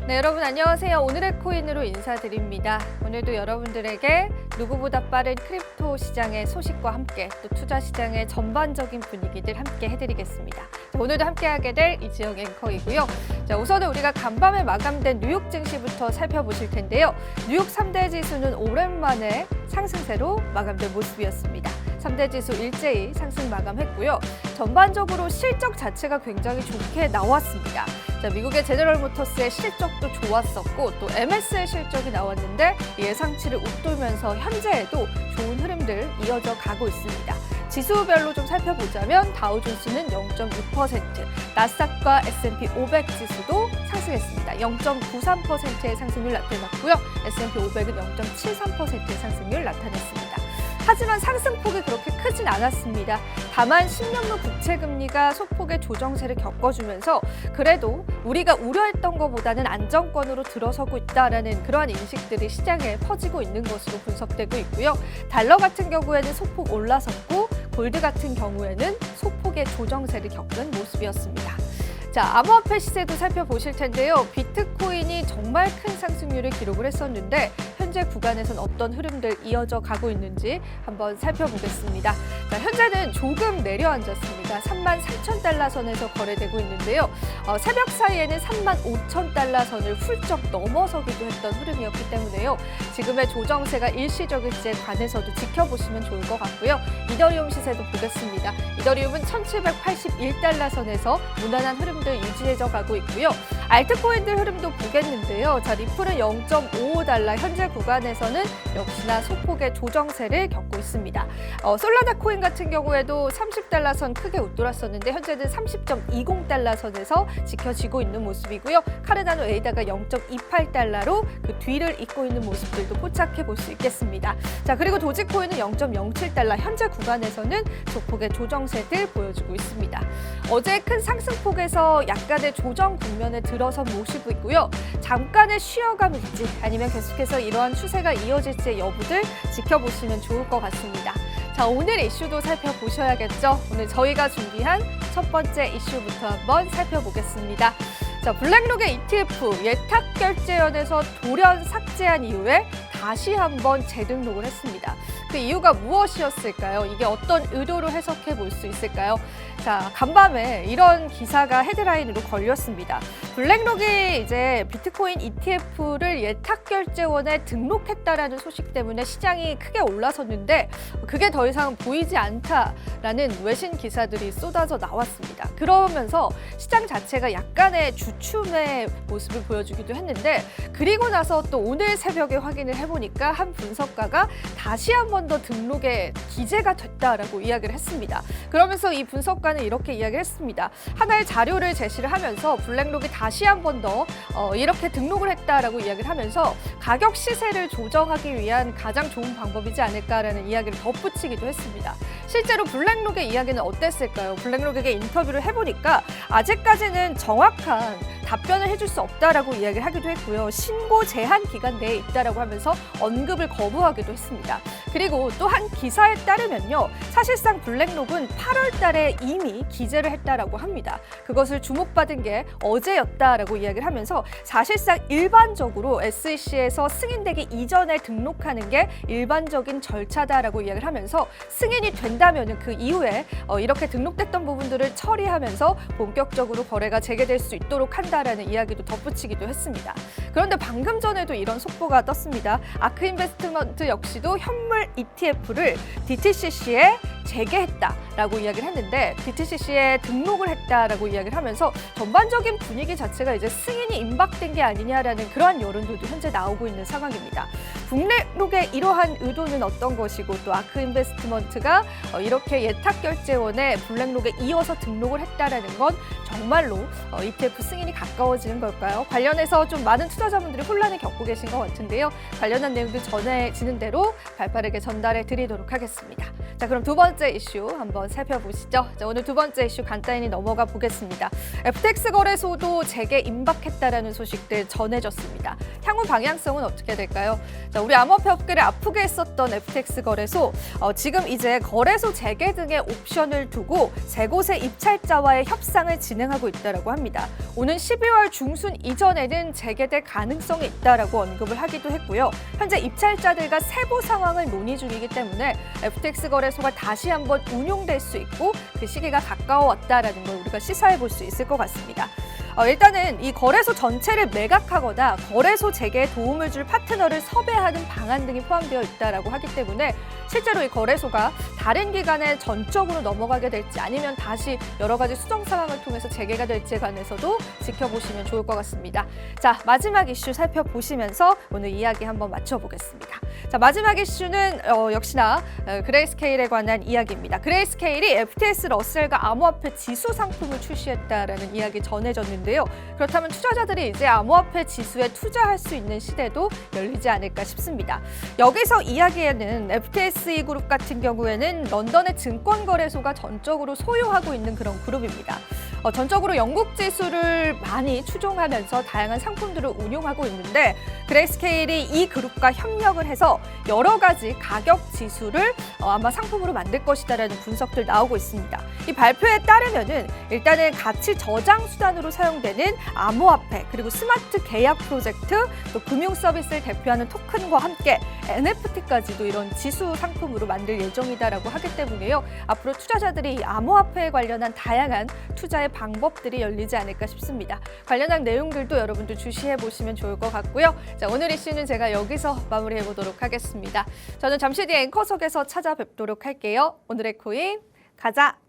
네, 여러분 안녕하세요. 오늘의 코인으로 인사드립니다. 오늘도 여러분들에게 누구보다 빠른 크립토 시장의 소식과 함께 또 투자 시장의 전반적인 분위기들 함께 해드리겠습니다. 자, 오늘도 함께하게 될 이지영 앵커이고요. 자, 우선은 우리가 간밤에 마감된 뉴욕 증시부터 살펴보실 텐데요. 뉴욕 3대 지수는 오랜만에 상승세로 마감된 모습이었습니다. 3대 지수 일제히 상승 마감했고요. 전반적으로 실적 자체가 굉장히 좋게 나왔습니다. 자, 미국의 제너럴 모터스의 실적도 좋았었고 또 MS의 실적이 나왔는데 예상치를 웃돌면서 현재에도 좋은 흐름들 이어져 가고 있습니다. 지수별로 좀 살펴보자면 다우존스는 0.6%, 나스닥과 S&P 500 지수도 상승했습니다. 0.93%의 상승률 나타났고요. S&P 500은 0.73%의 상승률 나타냈습니다. 하지만 상승폭이 그렇게 크진 않았습니다. 다만 10년물 국채 금리가 소폭의 조정세를 겪어주면서 그래도 우리가 우려했던 것보다는 안정권으로 들어서고 있다라는 그러한 인식들이 시장에 퍼지고 있는 것으로 분석되고 있고요. 달러 같은 경우에는 소폭 올라섰고 골드 같은 경우에는 소폭의 조정세를 겪는 모습이었습니다. 자, 암호화폐 시세도 살펴보실 텐데요. 비트코인이 정말 큰 상승률을 기록을 했었는데 현재 구간에선 어떤 흐름들 이어져 가고 있는지 한번 살펴보겠습니다. 자, 현재는 조금 내려앉았습니다. 33,000달러 선에서 거래되고 있는데요. 새벽 사이에는 35,000달러 선을 훌쩍 넘어서기도 했던 흐름이었기 때문에요. 지금의 조정세가 일시적일지에 관해서도 지켜보시면 좋을 것 같고요. 이더리움 시세도 보겠습니다. 이더리움은 1,781달러 선에서 무난한 흐름들 유지해져 가고 있고요. 알트코인들 흐름도 보겠는데요. 자, 리플은 0.55달러, 현재 구간에서는 역시나 소폭의 조정세를 겪고 있습니다. 솔라나 코인 같은 경우에도 30달러 선 크게 웃돌았었는데 현재는 30.20달러 선에서 지켜지고 있는 모습이고요. 카르다노 에이다가 0.28달러로 그 뒤를 잇고 있는 모습들도 포착해 볼 수 있겠습니다. 자, 그리고 도지코인은 0.07달러, 현재 구간에서는 소폭의 조정세를 보여주고 있습니다. 어제 큰 상승폭에서 약간의 조정 국면에 들어선 모습이고요. 잠깐의 쉬어감일지 아니면 계속해서 이러한 추세가 이어질지의 여부들 지켜보시면 좋을 것 같습니다. 자, 오늘 이슈도 살펴보셔야겠죠. 오늘 저희가 준비한 첫 번째 이슈부터 한번 살펴보겠습니다. 자, 블랙록의 ETF 예탁결제연에서 돌연 삭제한 이후에 다시 한번 재등록을 했습니다. 그 이유가 무엇이었을까요? 이게 어떤 의도로 해석해 볼 수 있을까요? 자, 간밤에 이런 기사가 헤드라인으로 걸렸습니다. 블랙록이 이제 비트코인 ETF를 예탁결제원에 등록했다라는 소식 때문에 시장이 크게 올라섰는데 그게 더 이상 보이지 않다라는 외신 기사들이 쏟아져 나왔습니다. 그러면서 시장 자체가 약간의 주춤의 모습을 보여주기도 했는데 그리고 나서 또 오늘 새벽에 확인을 해보니까 한 분석가가 다시 한 번 더 등록에 기재가 됐다라고 이야기를 했습니다. 그러면서 이 분석가는 이렇게 이야기를 했습니다. 하나의 자료를 제시를 하면서 블랙록이 다시 한 번 더 이렇게 등록을 했다라고 이야기를 하면서 가격 시세를 조정하기 위한 가장 좋은 방법이지 않을까라는 이야기를 덧붙이기도 했습니다. 실제로 블랙록의 이야기는 어땠을까요? 블랙록에게 인터뷰를 해보니까 아직까지는 정확한 답변을 해줄 수 없다라고 이야기를 하기도 했고요. 신고 제한 기간 내에 있다라고 하면서 언급을 거부하기도 했습니다. 그리고 또 한 기사에 따르면요. 사실상 블랙록은 8월 달에 이미 기재를 했다라고 합니다. 그것을 주목받은 게 어제였다라고 이야기를 하면서 사실상 일반적으로 SEC에서 승인되기 이전에 등록하는 게 일반적인 절차다라고 이야기를 하면서 승인이 된다면 그 이후에 이렇게 등록됐던 부분들을 처리하면서 본격적으로 거래가 재개될 수 있도록 한다라는 이야기도 덧붙이기도 했습니다. 그런데 방금 전에도 이런 속보가 떴습니다. 아크인베스트먼트 역시도 현물 ETF를 DTCC에 재개했다라고 이야기를 했는데 DTCC에 등록을 했다라고 이야기를 하면서 전반적인 분위기 자체가 이제 승인이 임박된 게 아니냐라는 그러한 여론들도 현재 나오고 있는 상황입니다. 블랙록의 이러한 의도는 어떤 것이고 또 아크인베스트먼트가 이렇게 예탁결제원에 블랙록에 이어서 등록을 했다라는 건 정말로 ETF 승인이 가까워지는 걸까요? 관련해서 좀 많은 투자자분들이 혼란을 겪고 계신 것 같은데요. 관련한 내용들 전해지는 대로 발빠르게 전달해 드리도록 하겠습니다. 자, 그럼 두 번째 번째 이슈 한번 살펴보시죠. 자, 오늘 두 번째 이슈 간단히 넘어가 보겠습니다. FTX 거래소도 재개 임박했다라는 소식들 전해졌습니다. 향후 방향성은 어떻게 될까요? 자, 우리 암호화폐 업계를 아프게 했었던 FTX 거래소, 지금 이제 거래소 재개 등의 옵션을 두고 세 곳의 입찰자와의 협상을 진행하고 있다고 합니다. 오는 12월 중순 이전에는 재개될 가능성이 있다라고 언급을 하기도 했고요. 현재 입찰자들과 세부 상황을 논의 중이기 때문에 FTX 거래소가 다시 한번 운용될 수 있고 그 시기가 가까워왔다라는 걸 우리가 시사해 볼 수 있을 것 같습니다. 일단은 이 거래소 전체를 매각하거나 거래소 재개에 도움을 줄 파트너를 섭외하는 방안 등이 포함되어 있다고 하기 때문에 실제로 이 거래소가 다른 기관에 전적으로 넘어가게 될지 아니면 다시 여러 가지 수정 상황을 통해서 재개가 될지에 관해서도 지켜보시면 좋을 것 같습니다. 자, 마지막 이슈 살펴보시면서 오늘 이야기 한번 맞춰보겠습니다. 자, 마지막 이슈는 역시나 그레이스케일에 관한 이야기입니다. 그레이스케일이 FTX 러셀과 암호화폐 지수 상품을 출시했다라는 이야기 전해졌는데요. 그렇다면 투자자들이 이제 암호화폐 지수에 투자할 수 있는 시대도 열리지 않을까 싶습니다. 여기서 이야기에는 FTSE 그룹 같은 경우에는 런던의 증권거래소가 전적으로 소유하고 있는 그런 그룹입니다. 전적으로 영국 지수를 많이 추종하면서 다양한 상품들을 운용하고 있는데 그레이스케일이 이 그룹과 협력을 해서 여러 가지 가격 지수를 아마 상품으로 만들 것이다라는 분석들 나오고 있습니다. 이 발표에 따르면은 일단은 가치 저장 수단으로 사용되는 암호화폐 그리고 스마트 계약 프로젝트 또 금융 서비스를 대표하는 토큰과 함께 NFT까지도 이런 지수 상품으로 만들 예정이다라고 하기 때문에요. 앞으로 투자자들이 이 암호화폐에 관련한 다양한 투자의 방법들이 열리지 않을까 싶습니다. 관련한 내용들도 여러분들 주시해 보시면 좋을 것 같고요. 자, 오늘 이슈는 제가 여기서 마무리해 보도록 하겠습니다. 저는 잠시 뒤에 앵커석에서 찾아뵙도록 할게요. 오늘의 코인 가자!